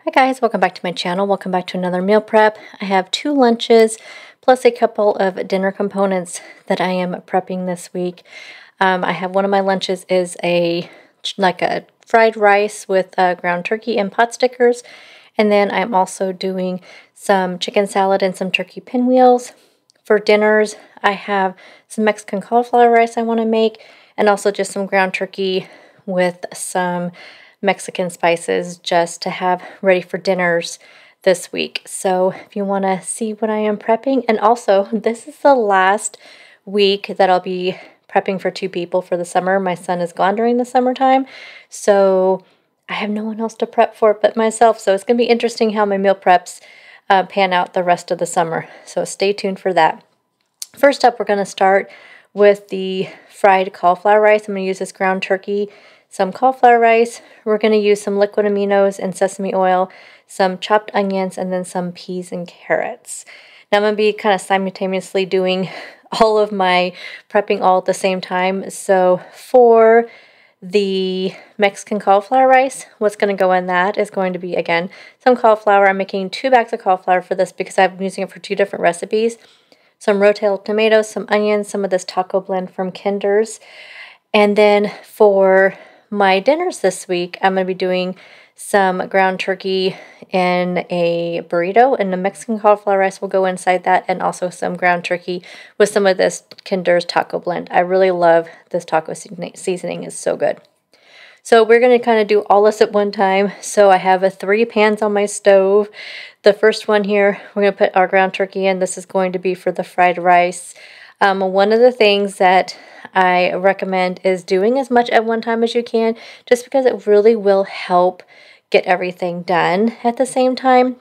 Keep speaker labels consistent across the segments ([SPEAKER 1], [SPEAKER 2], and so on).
[SPEAKER 1] Hi guys, welcome back to my channel. Welcome back to another meal prep. I have 2 lunches plus a couple of dinner components that I am prepping this week. I have one of my lunches is a fried rice with ground turkey and pot stickers. And then I'm also doing some chicken salad and some turkey pinwheels. For dinners, I have some Mexican cauliflower rice I want to make, and also just some ground turkey with some Mexican spices just to have ready for dinners this week. So if you want to see what I am prepping, and also this is the last week that I'll be prepping for 2 people for the summer. My son is gone during the summertime, so I have no one else to prep for but myself. So it's going to be interesting how my meal preps pan out the rest of the summer. So stay tuned for that. First up, we're going to start with the fried cauliflower rice. I'm going to use this ground turkey, some cauliflower rice. We're going to use some liquid aminos and sesame oil, some chopped onions, and then some peas and carrots. Now I'm going to be kind of simultaneously doing all of my prepping all at the same time. So for the Mexican cauliflower rice, what's going to go in that is going to be, again, some cauliflower. I'm making 2 bags of cauliflower for this because I'm using it for 2 different recipes. Some rotel tomatoes, some onions, some of this taco blend from Kinder's. And then for my dinners this week, I'm going to be doing some ground turkey in a burrito, and the Mexican cauliflower rice will go inside that, and also some ground turkey with some of this Kinder's taco blend. I really love this taco seasoning. It's so good. So we're going to kind of do all this at one time. So I have 3 pans on my stove. The first one here, we're going to put our ground turkey in. This is going to be for the fried rice. One of the things that I recommend is doing as much at one time as you can, just because it really will help get everything done at the same time.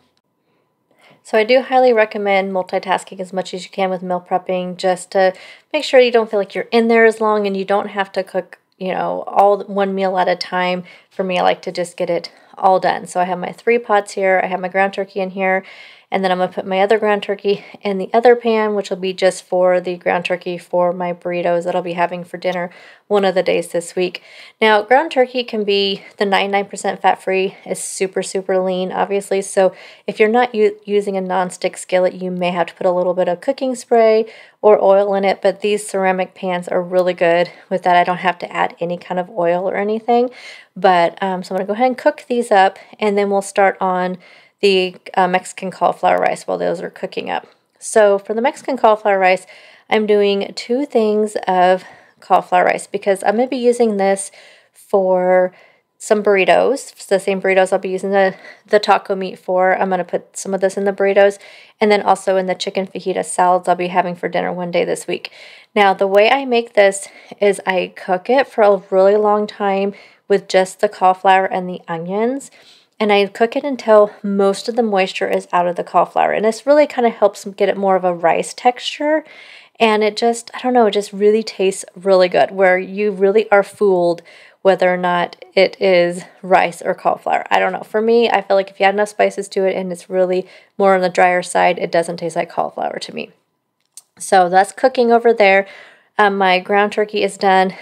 [SPEAKER 1] So I do highly recommend multitasking as much as you can with meal prepping, just to make sure you don't feel like you're in there as long and you don't have to cook, you know, all one meal at a time. For me, I like to just get it all done. So I have my 3 pots here. I have my ground turkey in here. And then I'm going to put my other ground turkey in the other pan, which will be just for the ground turkey for my burritos that I'll be having for dinner one of the days this week. Now, ground turkey can be the 99% fat-free. It's super, super lean, obviously. So if you're not using a non-stick skillet, you may have to put a little bit of cooking spray or oil in it. But these ceramic pans are really good with that. I don't have to add any kind of oil or anything. But so I'm going to go ahead and cook these up, and then we'll start on the Mexican cauliflower rice while those are cooking up. So for the Mexican cauliflower rice, I'm doing 2 things of cauliflower rice because I'm going to be using this for some burritos. It's the same burritos I'll be using the taco meat for. I'm going to put some of this in the burritos, and then also in the chicken fajita salads I'll be having for dinner one day this week. Now, the way I make this is I cook it for a really long time with just the cauliflower and the onions. And I cook it until most of the moisture is out of the cauliflower. And this really kind of helps get it more of a rice texture. And it just, I don't know, it just really tastes really good, where you really are fooled whether or not it is rice or cauliflower. I don't know. For me, I feel like if you add enough spices to it and it's really more on the drier side, it doesn't taste like cauliflower to me. So that's cooking over there. My ground turkey is done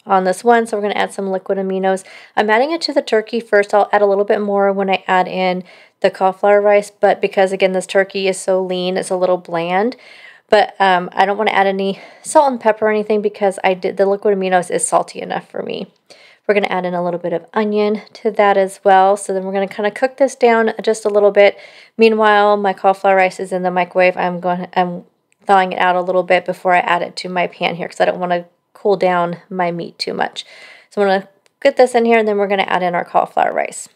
[SPEAKER 1] on this one, so we're going to add some liquid aminos. I'm adding it to the turkey first. I'll add a little bit more when I add in the cauliflower rice, but because again this turkey is so lean, it's a little bland. But I don't want to add any salt and pepper or anything because the liquid aminos is salty enough for me. We're going to add in a little bit of onion to that as well. So then we're going to kind of cook this down just a little bit. Meanwhile, my cauliflower rice is in the microwave. I'm thawing it out a little bit before I add it to my pan here because I don't want to cool down my meat too much. So I'm going to get this in here, and then we're going to add in our cauliflower rice.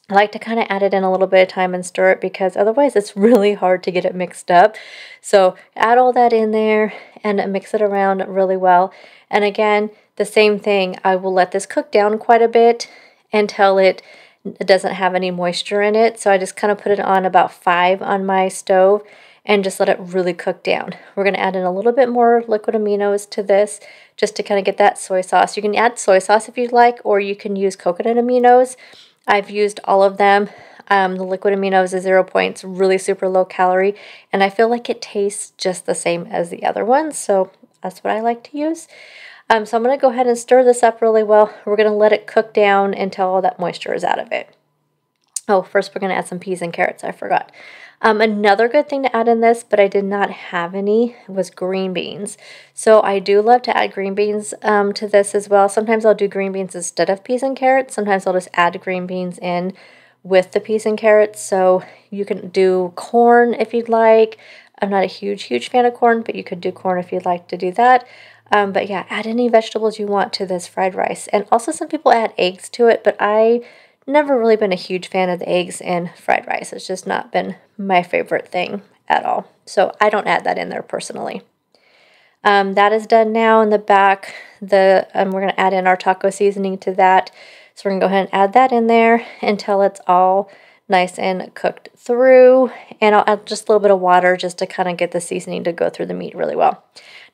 [SPEAKER 1] I like to kind of add it in a little bit of time and stir it because otherwise it's really hard to get it mixed up. So add all that in there and mix it around really well. And again, the same thing, I will let this cook down quite a bit until it doesn't have any moisture in it. So I just kind of put it on about 5 on my stove and just let it really cook down. We're going to add in a little bit more liquid aminos to this just to kind of get that soy sauce. You can add soy sauce if you'd like, or you can use coconut aminos. I've used all of them. The liquid aminos is 0 points, really super low calorie, and I feel like it tastes just the same as the other ones, so that's what I like to use. So I'm going to go ahead and stir this up really well. We're going to let it cook down until all that moisture is out of it. Oh, first we're going to add some peas and carrots. I forgot. Another good thing to add in this, but I did not have any, was green beans. So I do love to add green beans to this as well. Sometimes I'll do green beans instead of peas and carrots. Sometimes I'll just add green beans in with the peas and carrots. So you can do corn if you'd like. I'm not a huge fan of corn, but you could do corn if you'd like to do that. But yeah, add any vegetables you want to this fried rice. And also some people add eggs to it, but I never really been a huge fan of the eggs in fried rice. It's just not been my favorite thing at all. So I don't add that in there personally. That is done now in the back. We're going to add in our taco seasoning to that. So we're going to go ahead and add that in there until it's all nice and cooked through. And I'll add just a little bit of water just to kind of get the seasoning to go through the meat really well.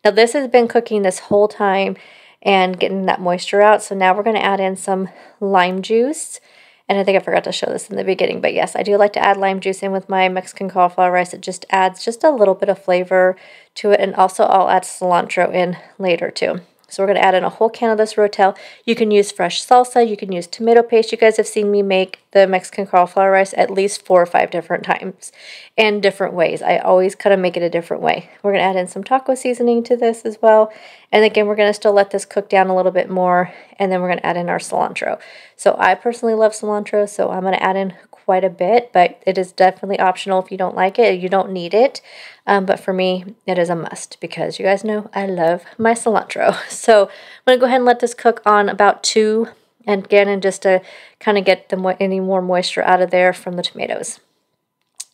[SPEAKER 1] Now this has been cooking this whole time and getting that moisture out. So now we're going to add in some lime juice. And I think I forgot to show this in the beginning, but yes, I do like to add lime juice in with my Mexican cauliflower rice. It just adds just a little bit of flavor to it, and also I'll add cilantro in later too. So we're going to add in a whole can of this Rotel. You can use fresh salsa, you can use tomato paste. You guys have seen me make the Mexican cauliflower rice at least 4 or 5 different times and different ways. I always kind of make it a different way. We're going to add in some taco seasoning to this as well. And again, we're going to still let this cook down a little bit more, and then we're going to add in our cilantro. So I personally love cilantro, so I'm going to add in quite a bit, but it is definitely optional if you don't like it. You don't need it. But for me, it is a must because you guys know I love my cilantro. So I'm going to go ahead and let this cook on about 2, and again, and just to kind of get any more moisture out of there from the tomatoes.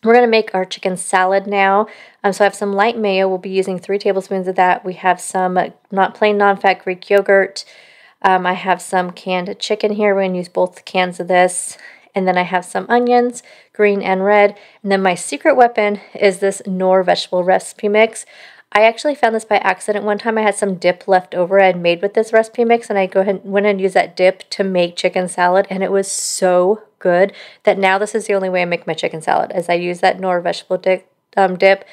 [SPEAKER 1] We're going to make our chicken salad now. So I have some light mayo. We'll be using 3 tablespoons of that. We have some plain non-fat Greek yogurt. I have some canned chicken here. We're going to use both cans of this. And then I have some onions, green and red. And then my secret weapon is this Knorr vegetable recipe mix. I actually found this by accident. One time I had some dip left over I had made with this recipe mix, and I went and used that dip to make chicken salad, and it was so good that now this is the only way I make my chicken salad, as I use that Knorr vegetable dip.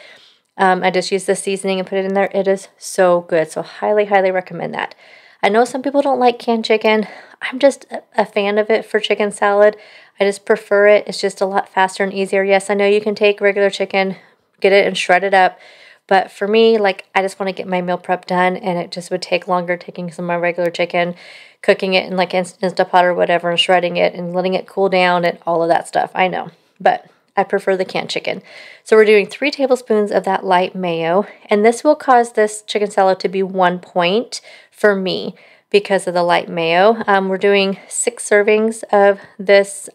[SPEAKER 1] I just use the seasoning and put it in there. It is so good, so highly recommend that. I know some people don't like canned chicken. I'm just a fan of it for chicken salad. I just prefer it. It's just a lot faster and easier. Yes, I know you can take regular chicken, get it and shred it up. But for me, like, I just want to get my meal prep done, and it just would take longer taking some of my regular chicken, cooking it in like Instapot or whatever, and shredding it and letting it cool down and all of that stuff. I know, but I prefer the canned chicken. So we're doing 3 tablespoons of that light mayo, and this will cause this chicken salad to be 1 point for me because of the light mayo. We're doing 6 servings of this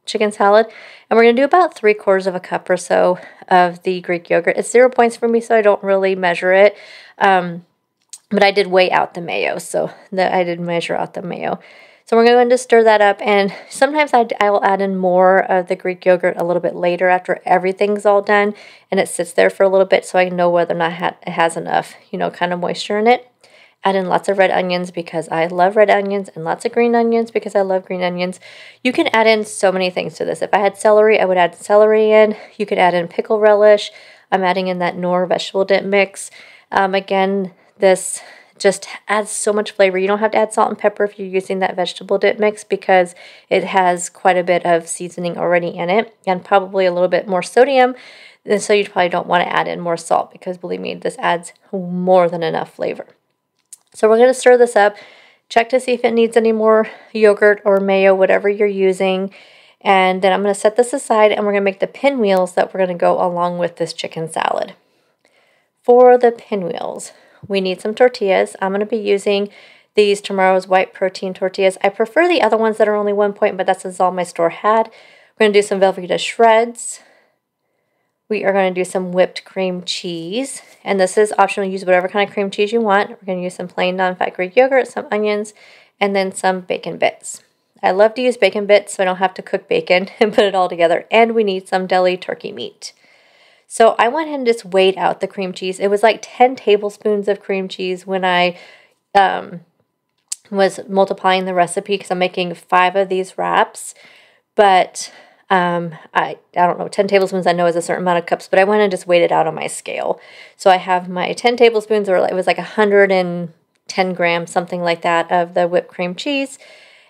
[SPEAKER 1] chicken salad, and we're going to do about 3/4 of a cup or so of the Greek yogurt. It's 0 points for me, so I don't really measure it, but I did weigh out the mayo, so I did measure out the mayo. So we're going to stir that up, and sometimes I will add in more of the Greek yogurt a little bit later after everything's all done, and it sits there for a little bit so I know whether or not it has enough, kind of moisture in it. Add in lots of red onions because I love red onions, and lots of green onions because I love green onions. You can add in so many things to this. If I had celery, I would add celery in. You could add in pickle relish. I'm adding in that Knorr vegetable dip mix. Again, this just adds so much flavor. You don't have to add salt and pepper if you're using that vegetable dip mix because it has quite a bit of seasoning already in it and probably a little bit more sodium. And so you probably don't want to add in more salt because, believe me, this adds more than enough flavor. So we're going to stir this up, check to see if it needs any more yogurt or mayo, whatever you're using. And then I'm going to set this aside, and we're going to make the pinwheels that we're going to go along with this chicken salad. For the pinwheels, we need some tortillas. I'm going to be using these Tomorrow's White Protein tortillas. I prefer the other ones that are only 1 point, but that's all my store had. We're going to do some Velveeta shreds. We are going to do some whipped cream cheese, and this is optional. Use whatever kind of cream cheese you want. We're going to use some plain non-fat Greek yogurt, some onions, and then some bacon bits. I love to use bacon bits so I don't have to cook bacon and put it all together, and we need some deli turkey meat. So I went ahead and just weighed out the cream cheese. It was like 10 tablespoons of cream cheese when I was multiplying the recipe because I'm making 5 of these wraps, but I don't know, 10 tablespoons I know is a certain amount of cups, but I went and just weighed it out on my scale. So I have my 10 tablespoons, or it was like 110 grams, something like that, of the whipped cream cheese.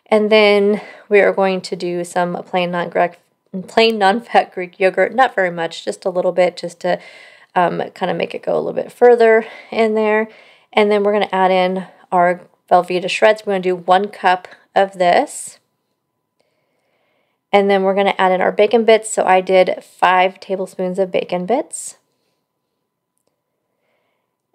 [SPEAKER 1] And then we are going to do some plain non-fat Greek yogurt. Not very much, just a little bit, just to kind of make it go a little bit further in there. And then we're going to add in our Velveeta shreds. We're going to do 1 cup of this. And then we're going to add in our bacon bits. So I did 5 tablespoons of bacon bits.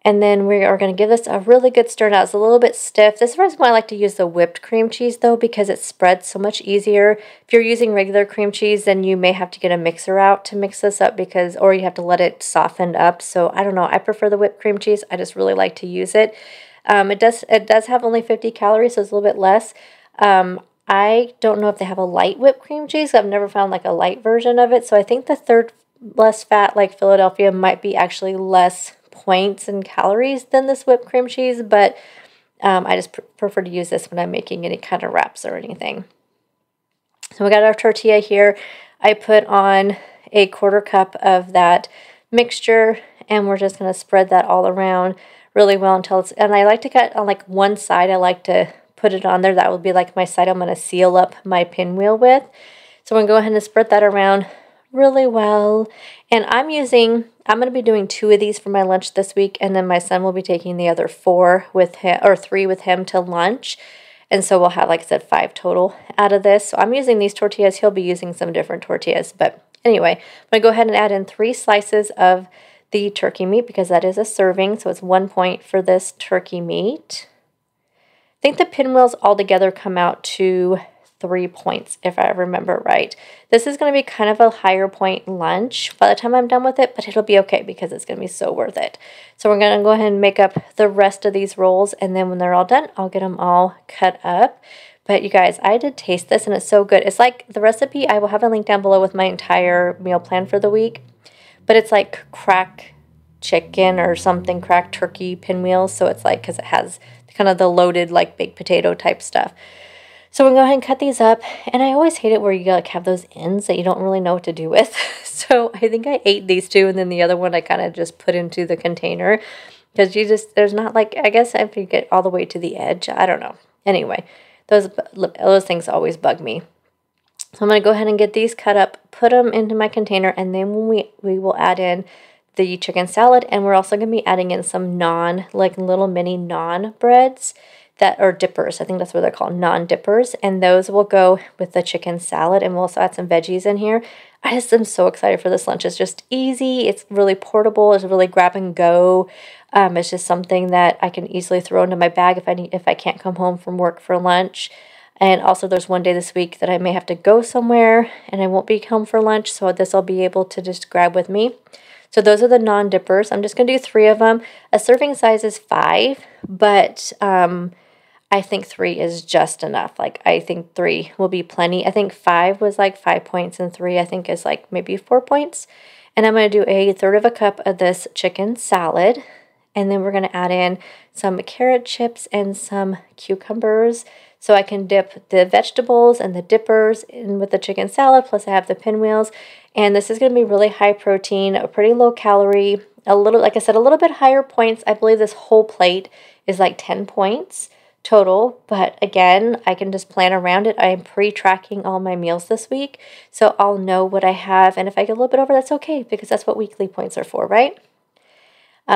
[SPEAKER 1] And then we are going to give this a really good stir. Now it's a little bit stiff. This is the reason why I like to use the whipped cream cheese though, because it spreads so much easier. If you're using regular cream cheese, then you may have to get a mixer out to mix this up or you have to let it soften up. So I don't know. I prefer the whipped cream cheese. I just really like to use it. It does have only 50 calories, so it's a little bit less. I don't know if they have a light whipped cream cheese. I've never found like a light version of it. So I think the third less fat like Philadelphia might be actually less points and calories than this whipped cream cheese, but I just prefer to use this when I'm making any kind of wraps or anything. So we got our tortilla here. I put on a 1/4 cup of that mixture, and we're just going to spread that all around really well until it's, and I like to cut on like one side. I like to put it on there. That will be like my side I'm going to seal up my pinwheel with. So I'm going to go ahead and spread that around really well. And I'm going to be doing 2 of these for my lunch this week, and then my son will be taking the other 4 with him, or 3 with him, to lunch. And so we'll have, like I said, 5 total out of this. So I'm using these tortillas. He'll be using some different tortillas. But anyway, I'm going to go ahead and add in 3 slices of the turkey meat because that is a serving. So it's 1 point for this turkey meat. I think the pinwheels altogether come out to 3 points, if I remember right. This is going to be kind of a higher point lunch by the time I'm done with it, but it'll be okay because it's going to be so worth it. So we're going to go ahead and make up the rest of these rolls, and then when they're all done, I'll get them all cut up. But you guys, I did taste this, and it's so good. It's like the recipe, I will have a link down below with my entire meal plan for the week, but it's like crack chicken or something, cracked turkey pinwheels. So it's like, because it has kind of the loaded like baked potato type stuff. So we're going to go ahead and cut these up. And I always hate it where you like have those ends that you don't really know what to do with. So I think I ate these 2, and then the other one I kind of just put into the container. Because there's not like, I guess if you get all the way to the edge, I don't know. Anyway, those things always bug me. So I'm going to go ahead and get these cut up, put them into my container, and then when we will add in the chicken salad, and we're also going to be adding in some naan, like little mini naan breads. That are dippers. I think that's what they're called, non-dippers. And those will go with the chicken salad. And we'll also add some veggies in here. I just am so excited for this lunch. It's just easy. It's really portable. It's really grab and go. It's just something that I can easily throw into my bag if I can't come home from work for lunch. And also there's one day this week that I may have to go somewhere and I won't be home for lunch. So this I'll be able to just grab with me. So those are the non-dippers. I'm just going to do 3 of them. A serving size is 5, but I think 3 is just enough. Like, I think 3 will be plenty. I think 5 was like 5 points, and 3 I think is like maybe 4 points. And I'm going to do a 1/3 of a cup of this chicken salad. And then we're going to add in some carrot chips and some cucumbers. So I can dip the vegetables and the dippers in with the chicken salad. Plus I have the pinwheels. And this is going to be really high protein, a pretty low calorie, a little, like I said, a little bit higher points. I believe this whole plate is like 10 points total, but again, I can just plan around it. I am pre-tracking all my meals this week, so I'll know what I have, and if I get a little bit over, that's okay, because that's what weekly points are for, right?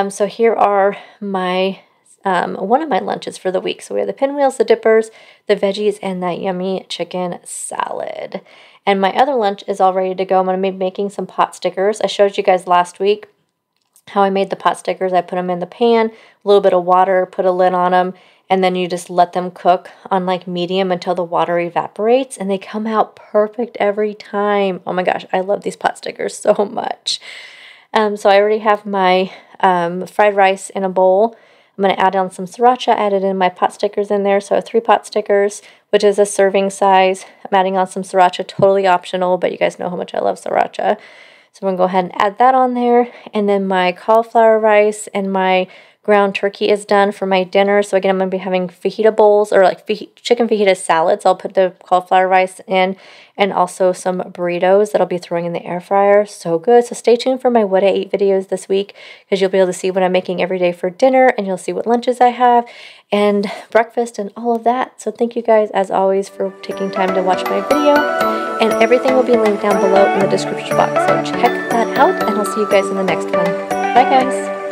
[SPEAKER 1] So here are my one of my lunches for the week. So we have the pinwheels, the dippers, the veggies, and that yummy chicken salad. And my other lunch is all ready to go. I'm going to be making some pot stickers. I showed you guys last week how I made the pot stickers. I put them in the pan, a little bit of water, put a lid on them, and then you just let them cook on like medium until the water evaporates, and they come out perfect every time. Oh my gosh, I love these pot stickers so much. So I already have my fried rice in a bowl. I'm going to add on some sriracha, added in my pot stickers in there. So 3 pot stickers, which is a serving size. I'm adding on some sriracha, totally optional, but you guys know how much I love sriracha. So I'm going to go ahead and add that on there. And then my cauliflower rice and my ground turkey is done for my dinner. So again, I'm going to be having fajita bowls, or like chicken fajita salads. I'll put the cauliflower rice in, and also some burritos that I'll be throwing in the air fryer. So good. So stay tuned for my what I ate videos this week, because you'll be able to see what I'm making every day for dinner, and you'll see what lunches I have and breakfast and all of that. So thank you guys, as always, for taking time to watch my video, and everything will be linked down below in the description box. So check that out, and I'll see you guys in the next one. Bye guys.